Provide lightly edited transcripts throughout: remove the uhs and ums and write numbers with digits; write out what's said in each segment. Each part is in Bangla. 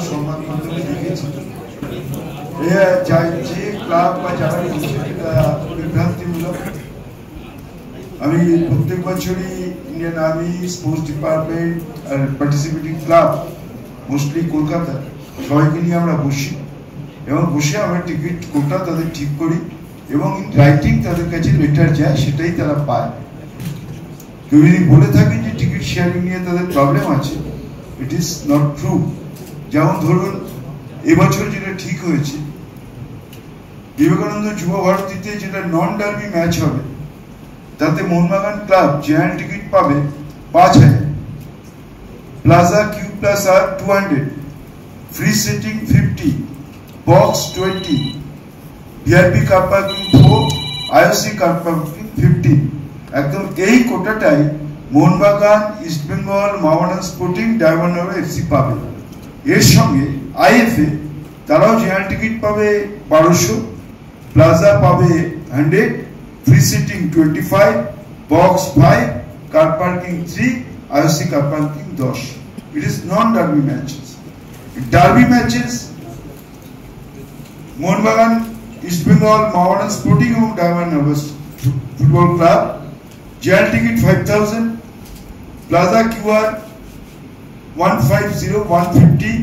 সংবাদ মাধ্যমে দেখেছি যে ক্লাব বা যারা করছে এটা বিভ্রান্তিমূলক। আমি প্রত্যেক বছরই ইন্ডিয়ান আর্মি স্পোর্টস ডিপার্টমেন্ট আর পার্টিসিপেটিং ক্লাব মোস্টলি কলকাতা সবাইকে নিয়ে আমরা বসি এবং বসে আমরা টিকিট কোটা তাদের ঠিক করি এবং রাইটিং তাদের কাছে লেটার যায়, সেটাই তারা পায়। কেউ যদি বলে থাকে যে টিকিট শেয়ারিং নিয়ে তাদের প্রবলেম আছে, ইট ইজ নট ট্রু। যেমন ধরুন এবছর যেটা ঠিক হয়েছে, বিবেকানন্দ যুব ভারতীতে যেটা নন ডার্বি ম্যাচ হবে তাতে মোহনবাগান ক্লাব জেনারেল টিকিট পাবে 5,000, প্লাজা কিউ প্লাস আর 200, free sitting 50, box 20, VIP car parking 4, IOC car parking 15। একদম এই কোটাটাই মোহনবাগান, ইস্টবেঙ্গল, মোহামেডান স্পোর্টিং, ডায়মন্ড হারবার এফসি পাবে। এর সঙ্গে আইএফএ তারাও জেনারেল টিকিট পাবে 1200, প্লাজা পাবে 100, free sitting 25, box 5, car parking 3, IOC car parking 10। It is non derby matches. Derby matches Mohun Bagan, East Bengal, Mohammedan sporting এবং Diamond Harbour football club general ticket 5,000, plaza QR 150, 150,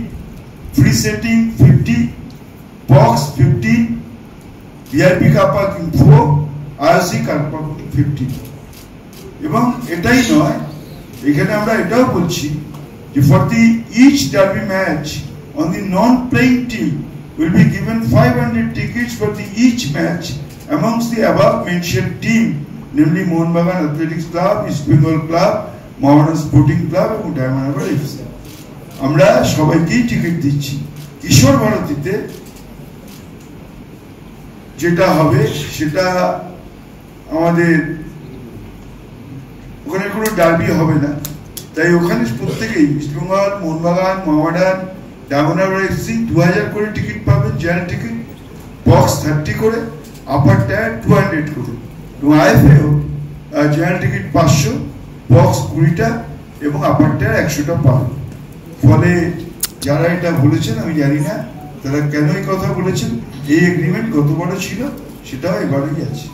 free seating 50, box 15, VIP car parking 4, IOC car parking 15। এবং এটাই নয়, এখানে আমরা এটাও বলছি যে for the each derby match on the non playing team will be given 500 tickets for the each match amongst the above mentioned team, namely Mohanbagan Athletics Club, East Bengal Club, Mohammedan Sporting Club এবং ডায়মন্ড হারবার এফসি। আমরা সবাইকেই টিকিট দিচ্ছি। কিশোর ভারতীতে যেটা হবে সেটা আমাদের ওখানে কোনো ডার্বি হবে না, তাই ওখানে প্রত্যেকেই ইস্টবেঙ্গল, মোহনবাগান, মোহামেডান, ডায়মন্ড হারবার এফসি 2000 করে টিকিট পাবেন জেনারেল টিকিট, বক্স 30 করে, আপার টায়ার 200 করে এবং আইএফএও জেনারেল টিকিট 500, বক্স 20টা এবং আপার টায়ার 100টা পাবেন। ফলে যারা এটা বলেছেন আমি জানি না তারা কেন এই কথা বলেছেন। এই এগ্রিমেন্ট গতবারও ছিল, সেটাও এবারেই আছে।